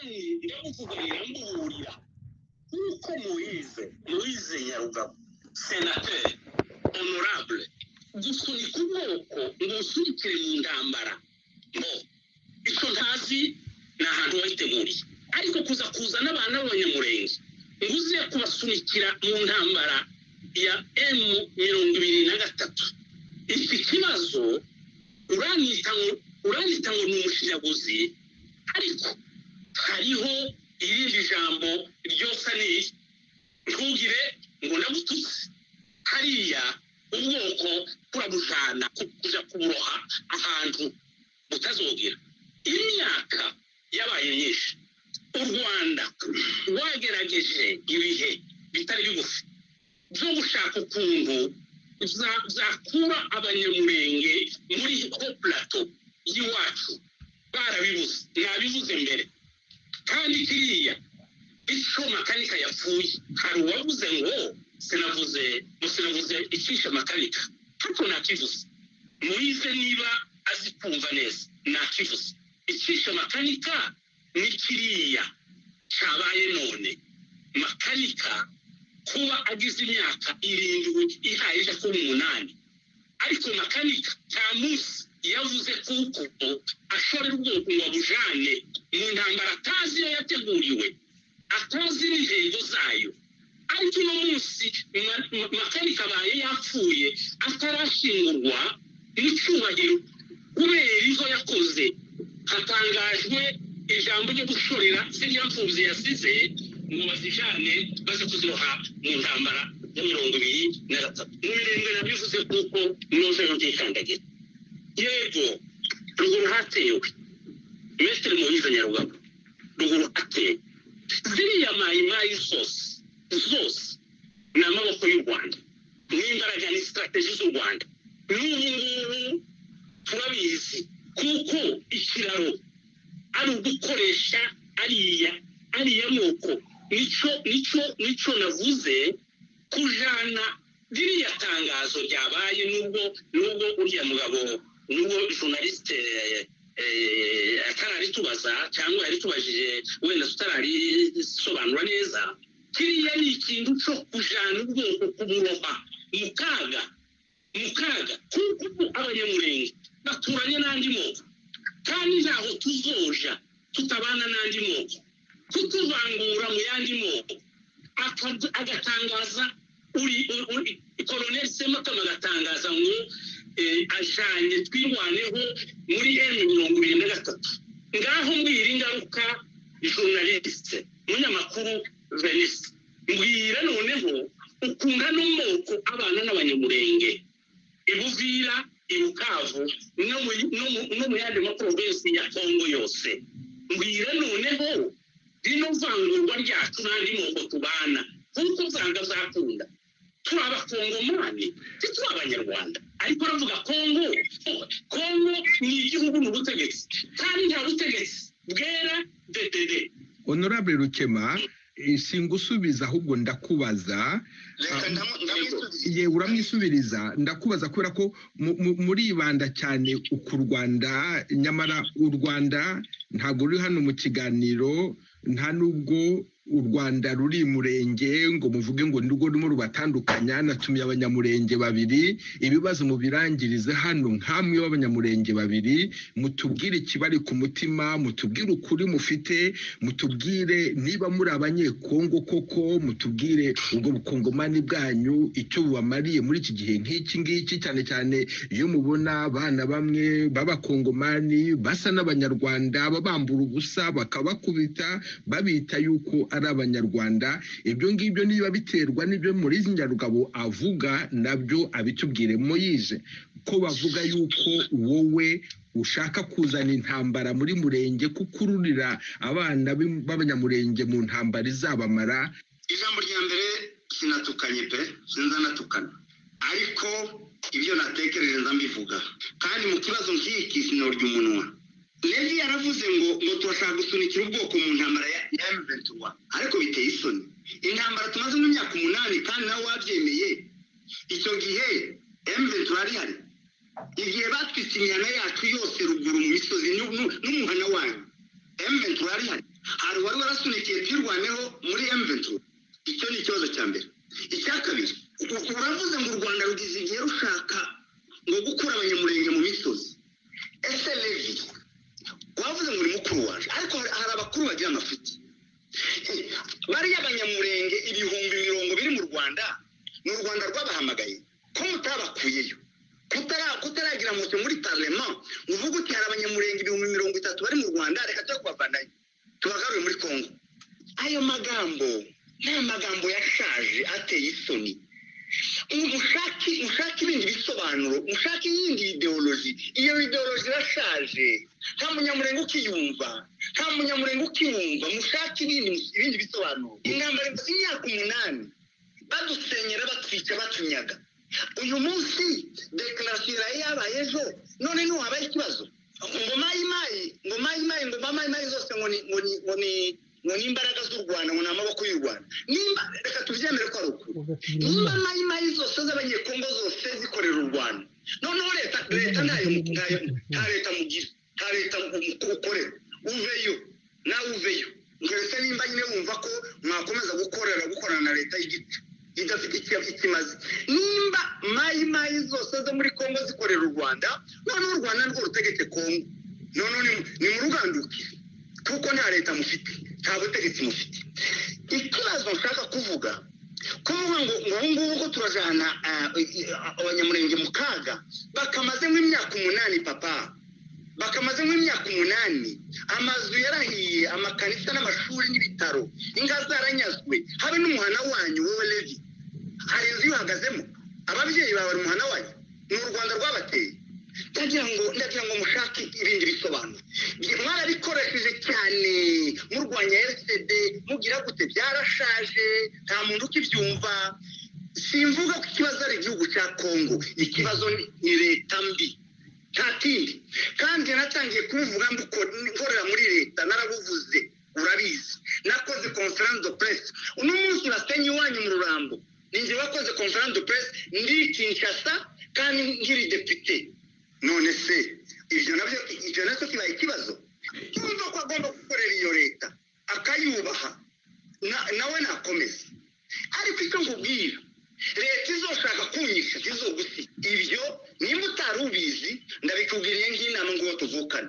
kandi ndamuvuganira mbuhurira kuko Moise Nyarugabo sénateur honorable gusunika ubwoko ngo usurikire mu ndambara ngo icyo ntazi ni ahantu wayiteguriye ariko kuza n'abana b'abanyamurenge nguze kubasunikira mu ntambara ya M23 iki kibazo uranyita ngo ni umushinyaguzi ariko hariho irindi jambo ryose ni ntugire ngo ndabututse hariya ubwoko kurabujana kuja kuburoha ahantu butazogira imyaka yabaye nyinshi u Rwanda rwagerageje ibihe bitari bigufi byo gushaka ukuntu zakura abanyamurenge muri ho plateau y'iwacu barabibuze nabivuze mbere kandi kiriya icyo makanika yapfuye hari uwavuze ngo sinavuze icisha makanika ariko nakivuze Moise niba azi kumva neza nakivuze icisha makanika ni kiriya cyabaye none makanika kuba agize imyaka 7 ihaye ija ku 8 ariko makanika cya munsi yavuze kuko ashorera ubwoko ngo bujane mu ntambara atazi yo yateguriwe atazi n'intego zayo ariko uno munsi makanika abaye yapfuye atarashingurwa n'icyubahiro kubera izo yakoze hatangajwe ijambo ryo gushorera ziriya mfubyi yasize ngo bazijane baze kuziroha mu ntambara ya 23 n'ibirenge nabivuze kuko noze ntikandagira yego ruguru hatewe Mestre Moise Nyarugabo ruguru hatewe ziriya mayimayi zose ni amaboko y'u Rwanda n'imbaraga ni strategy z'u Rwanda n'ubu turabizi kuko ikiraro ari ugukoresha ariya moko nico navuze kujana ririya tangazo ryabaye nubwo uriya mugabo nubwo journaliste atararitubaza cyangwa yaritubajije wenda tutararisobanura neza kiriya ni ikintu cyo kujana ubwoko kuburoha mukaga kuko abanyamurenge baturanye n'andi moko kandi ntaho tuzoja tutabana n'andi moko kutuvangura mu yandi moko agatangaza uri Colonel Sematama agatangaza ngo ajanye twirwaneho muri M23 ngaho mbwira ingaruka journaliste munyamakuru Venice mbwira noneho ukunda n'umoko abana n'abanyamurenge ibuvira ibukavu no mu yandi maprovinsi ya Kongo yose mbwira noneho rino vangurwa ryacu n'andi moko tubana kuko zanga zakunda turaba Kongomani turi abanyarwanda ariko aravuga Kongo ni igihugu n'ubutegetsi kandi nta butegetsi bwera DDD. Honorable Rukema singusubiza ahubwo ndakubaza ye uramwisubiriza ndakubaza kubera ko muri ibanda cyane ku Rwanda nyamara u Rwanda ntago ruri hano mu kiganiro nta nubwo u Rwanda ruri murenge ngo muvuge ngo ndugo rumo rubatandukanya natumiye abanyamurenge babiri ibibazo mu birangirize hano nkamwe w'abanyamurenge babiri mutubwire kibari ku mutima mutubwire ukuri mufite mutubwire niba muri abanyekongo koko mutubwire ubwo bukongomani bwanyu icyo bubamariye muri iki gihe nk'iki ngiki cyane iyo mubona abana bamwe b'abakongomani basa n'abanyarwanda babambura ubusa bakabakubita babita yuko ari abanyarwanda ibyo ngibyo niba biterwa n'ibyo muri Nyarugabo avuga nabyo abitubwire Moise ko bavuga yuko wowe ushaka kuzana intambara muri murenge kukururira abana b'abanyamurenge mu ntambara izabamara. Ijambo rya mbere sinatukanye pe sinzanatukana ariko ibyo natekereje ndambivuga kandi mu kibazo nk'iki sinorya umunwa. Levi yaravuze ngo turashaka gusunikira ubwoko mu ntambara ya M23 ariko biteye isoni intambara tumaze mu myaka 8 kandi nawe wabyemeye icyo gihe M23 ari hari igihe batwise imyanya yacu yose ruguru mu misozi n'umuhana wanyu M23 ari hari hari wari warasunikiye twirwaneho muri M23. Icyo ni ikibazo cya mbere. Icya kabiri, uravuze ngo u Rwanda rugize igihe rushaka ngo gukura abanyamurenge mu misozi. Ese Levi wavuze ngo uri mukuru waje, ariko hari abakuru bagira amafuti. Bariya abanyamurenge ibihumbi 100 biri mu Rwanda, ni u Rwanda rwabahamagaye ko mutabakuyeyo, kutaragira mucyo muri parlement. Uvuga uti hari abanyamurenge ibihumbi 30 bari mu Rwanda, reka cyo kubavanayo tubagaruye muri Kongo. Ayo magambo nta magambo yashaje ateye isoni. Mushaki ibindi bisobanuro, mushaki yindi ideology. Iyo ideology irashaje, nta munyamurenge ukiyumva, mushaki ibindi bisobanuro. Intambara y'imyaka 8 badusenyera, batwica, batunyaga. Uyu munsi declaration yabaye ejo, none ni wabaye ikibazo. Ngo mayi zose ngo ni imbaraga z'u Rwanda, ngo n'amaboko y'u Rwanda. Nimba reka tubyemere ko ari uko. Nimba mayi zose z'abanyekongo zose zikorera u Rwanda, noneho leta nta leta mugira, nta leta ukorera, uveyo nawe uveyo. Ngese nimba nyine wumva ko mwakomeza gukorana na leta y'igice idafite ikimazi. Nimba mayi zose zo muri Kongo zikorera u Rwanda, noneho u Rwanda rwo rutegeke Kongo, none ni mu rugandukire kuko nta leta mufite, nta butegetsi mufite. Ikibazo nshaka kuvuga ngo ngubu ko turajana abanyamurenge mu kaga, bakamaze nk'imyaka 8 papa, bakamaze nk'imyaka 8, amazu yarahiye, amakanisa n'amashuri n'ibitaro, inga zaranyazwe, habe n'umuhana wanyu wowe Levi, hari inzu yuhagazemo, ababyeyi bawe ari umuhana wanyu, ni u Rwanda rwabateye. Ndagira ngo mushake ibindi bisobanuro. Mwarabikoresheje cyane murwanya RCD, mugira gute, byarashaje, nta muntu ukibyumva. Simvuga ko ikibazo ari igihugu cya Kongo, ikibazo ni leta mbi, nta kindi. Kandi natangiye kubivuga nkorera muri leta, narabuvuze, urabizi. Nakoze conference de presse uno munsi basenye iwanyu mu Rurambo, ninjye wakoze conference de presse ndi Kinshasa kandi ngiri depute. None se ibyo nacyo kibaye ikibazo? Yumva ko agomba gukorera iyo leta akayubaha, nawe nakomeza. Ariko icyo nkubwira, leta izoshaka kunyisha izogusi. Ibyo nimba utarubizi ndabikubwiriye nk'inama ngo tuvukane.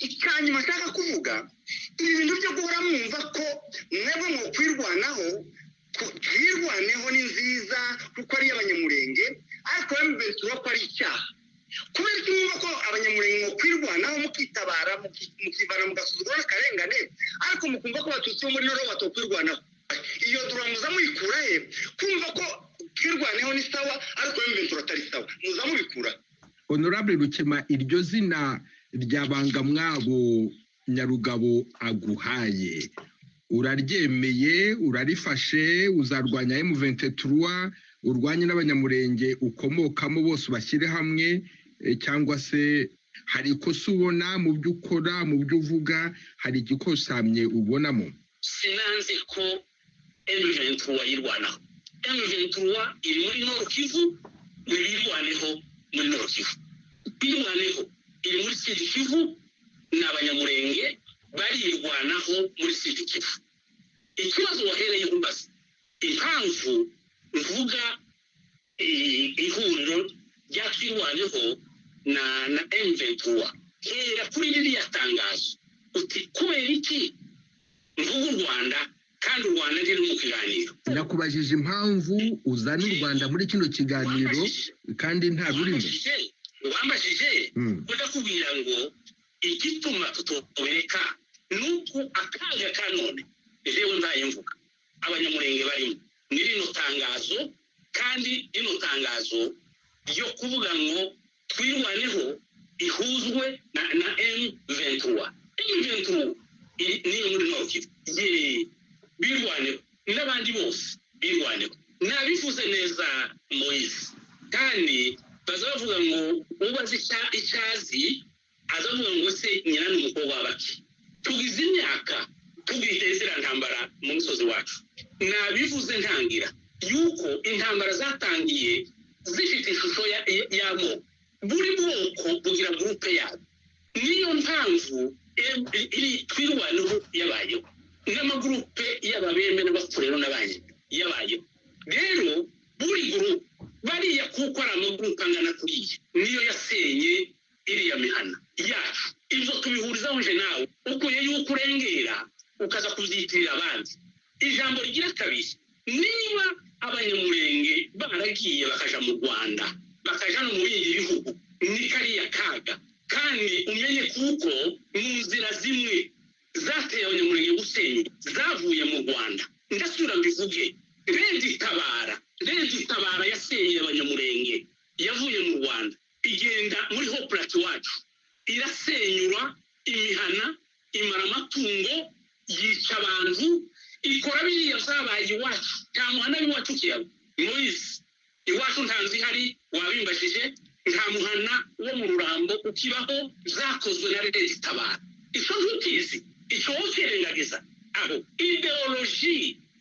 Icyanyuma nshaka kuvuga, ibi bintu byo guhora mwumva ko mwebwe mwo kwirwanaho, twirwaneho ni nziza kuko ari abanyamurenge, ariko M23 ko ari icyaha. Kubera ko mwumva ko abanyamurenge mwo kwirwanaho, mukitabara, mukivana mugasuzugura n'akarengane, ariko mukumva ko abatutsi bo muri Nord batokwirwanaho. Iyo duramuza muyikura he? Kumva ko kwirwaneho ni sawa, ariko M23 atari sawa, muza mubikura. Honorable Rukema, iryo zina ryabanga mwabo Nyarugabo aguhaye, uraryemeye, urarifashe, uzarwanya M23, urwanye n'abanyamurenge ukomokamo bose bashyire hamwe, cyangwa se hari ikosa ubona mu byo ukora, mu byo uvuga, hari igikosamye ubonamo? Sinanze ko M23 yirwanaho. M23 iri muri Nord Kivu, yirwaneho muri Nord Kivu. Yirwaneho iri muri Sud Kivu, n'abanyamurenge barirwanaho muri Sud Kivu. Ikibazo wahereye umbaza, impamvu mvuga ihuriro ryatwirwaneho na M23, kera kuri ririya tangazo uti kubera iki mvuga u Rwanda kandi u Rwanda riri mu kiganiro? Nakubajije impamvu uzana u Rwanda muri kino kiganiro kandi nta burimo. Wambajije kudakubwira ngo igituma tutobereka nuko akaga kanone jewe ndaye mvuga abanyamurenge barimo ni rino tangazo, kandi rino tangazo ryo kuvuga ngo twirwaneho ihuzwe na M23. M23 ni muri Nord Kivu, birwaneho n'abandi bose birwaneho. Nabivuze neza Moise, kandi bazavuga ngo ubaze icyazi azavuga ngo se nyina n'umukobwa wabaki. Tugize imyaka tugitezera ntambara mu musozi wacu. Nabivuze ntangira yuko intambara zatangiye zifite ishusho yamo, buri bwoko bugira groupe yabo. Niyo mpamvu iri twirwaneho yabayeho. y'amagurupe y'ababembe n'abapfurero n'abanye yabaye rero buri group bariya kuko ari amagurupe angana kuriye niyo yasenye iriya mihana yacu ibyo tubihurizaho nje nawe ukuye yuko urengera ukaza kuvyitirira abandi ijambo rigira kabiri niba abanyamurenge baragiye bakaja mu Rwanda bakaja no mu bindi bihugu ni kariya kaga kandi umenye kuko mu nzira zimwe zateye abanyamurenge gusenya zavuye mu Rwanda ndasubira mbivuge Redi Tabara yasenye abanyamurenge yavuye mu Rwanda igenda muri Hoplate wacu irasenyura imihana imara amatungo yica abantu ikora biriya zabaye iwacu nta muhana w'iwacu kiyabo Moise iwacu ntanzi hari wabimbashije nta muhana wo mu Rurambo ukibaho zakozwe na Redi Tabara icyo ntukizi icyo wokerengagiza aho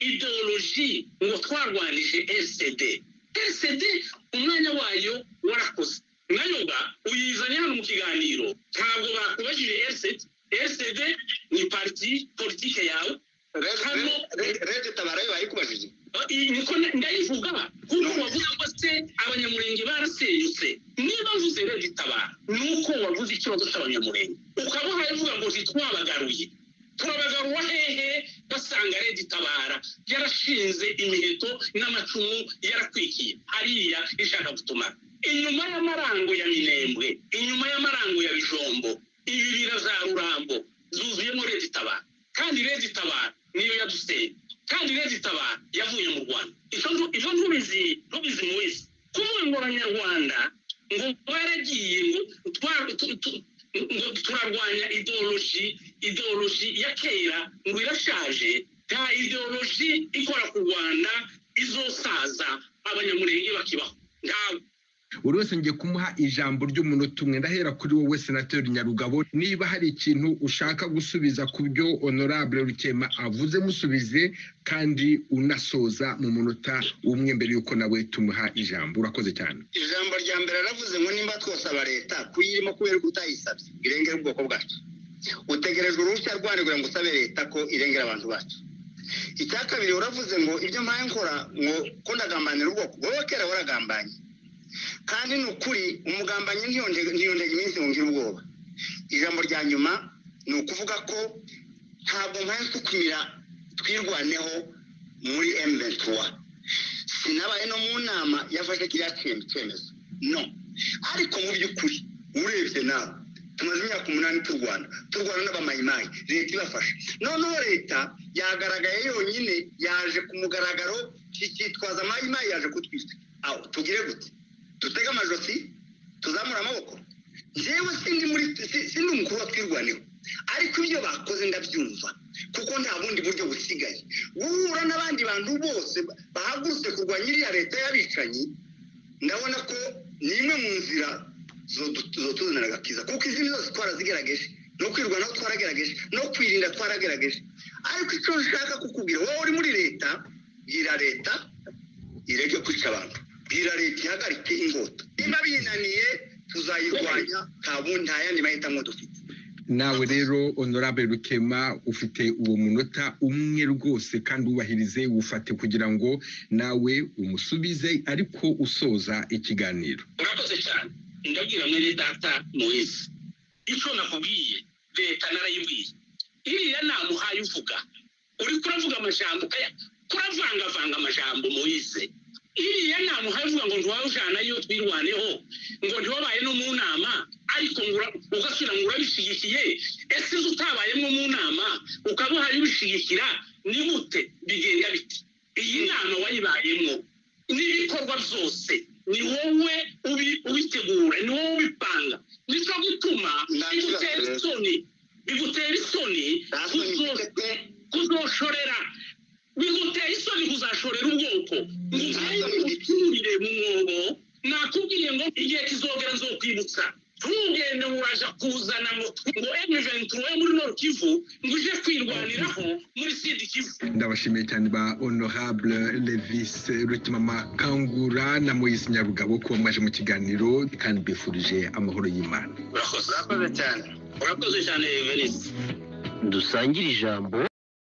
ideology ngo twarwanije LCD umwanya wayo warakoze nayoga uyizanye hano mu kiganiro ntabwo bakubajije LCD ni parti politique yawe hano Redi Tabara bayikubajije niko ndayivuga kuko wavuze ko se abanyamurenge barasenyutse niba mvuze Redi Tabara nuko wavuze ikibazo cy'abanyamurenge ukaba havuga ngo twabagaruye turabagaruwa hehe basanga Redi Tabara yarashinze imiheto n'amacumu yarakwikiye hariya ishaka gutuma inyuma y'amarango ya Minembwe inyuma y'amarango ya Bijombo ibibira za Rurambo zuzuyemo Redi Tabara kandi Redi Tabara niyo yaduseye kandi Redi Tabara yavuye mu Rwanda icyo ntubizi Moise kuvuga ngo abanyarwanda ngo baragiye ngo turarwanya ideology ya kera ngo irashaje nta ideology ikora ku Rwanda izosaza abanyamurenge bakibaho ntawe buri wese ngiye kumuha ijambo ry'umunota umwe ndahera kuri wowe Senateri Nyarugabo niba hari ikintu ushaka gusubiza ku byo Honorable Rukema avuze musubize kandi unasoza mu munota umwe mbere yuko nawe tumuha ijambo urakoze cyane ijambo rya mbere aravuze ngo nimba twosaba leta kuyirimo kubera utayisabye irengera ubwoko bwacu utegerejwe uruhushya rwanda kugira ngo usabe leta ko irengera abantu bacu icya kabiri uravuze ngo ibyo mpaye nkora ngo ko ndagambanira ubwoko wowe kera waragambanye kandi nukuri umugambanyi ntiyondege iminsi ngo ngire ubwoba ijambo rya nyuma ni ukuvuga ko ntabwo mpaye tukumira twirwaneho muri M23 sinabaye no mu nama yafashe kiriya cyemezo no ariko mu by'ukuri urebye nawe tumaze imyaka 8 turwana n'abamayimayi leta ibafasha noneho leta yagaragaye yonyine yaje ku mugaragaro cyitwaza amayimayi yaje kutwita aho tugire gute tutega amajosi tuzamura amaboko jewe sindi umukuru wa twirwaneho ariko ibyo bakoze ndabyumva kuko nta bundi buryo busigaye guhura n'abandi bantu bose bahagurutse kurwanya iriya leta y'abicanyi ndabona ko ni imwe mu nzira zotuzanira agakiza kuko izindi zose twarazigerageje no kwirwanaho twaragerageje no kwirinda twaragerageje ariko icyo nshaka kukubwira wowe uri muri leta bwira leta ireke kwica abantu bwira leta ihagarike ingota niba binaniye tuzayirwanya nta yandi mahitamo dufite nawe rero Honorable Rukema ufite uwo munota umwe rwose kandi ubahirize ufate kugira ngo nawe umusubize ariko usoza ikiganiro urakoze cyane ndabwira mwene data Moise icyo nakubwiye leta narayibwiye iriya nama uhaye uvuga uri kuravuga amajambo kuravangavanga amajambo Moise iriya nama uhaye uvuga ngo ntiwawujana yo twirwaneho ngo ntiwabaye no mu nama ariko ugasubira ngo urabishigikiye ese utabayemo mu nama ukaba uhari ubishigikira ni gute bigenda biti iyi nama wayibayemo n'ibikorwa byose ni wowe ubitegura ni wowe ubipanga nicyo gutuma bigutera isoni kuzoshorera bigutera isoni kuzashorera ubwoko uturire mu mwobo nakubwiye ngo igihe kizogera nzokwibutsa ntugende uraja kuzana ngo M23 muri Nord Kivu ngo uje kwirwaniraho muri Sud Kivu. Ndabashimiye cyane ba Honorable Levis Rukimamakangura na Moise Nyarugabo ko mwaje mu kiganiro kandi bifurije amahoro y'Imana. Urakoze cyane Venice. Dusangire ijambo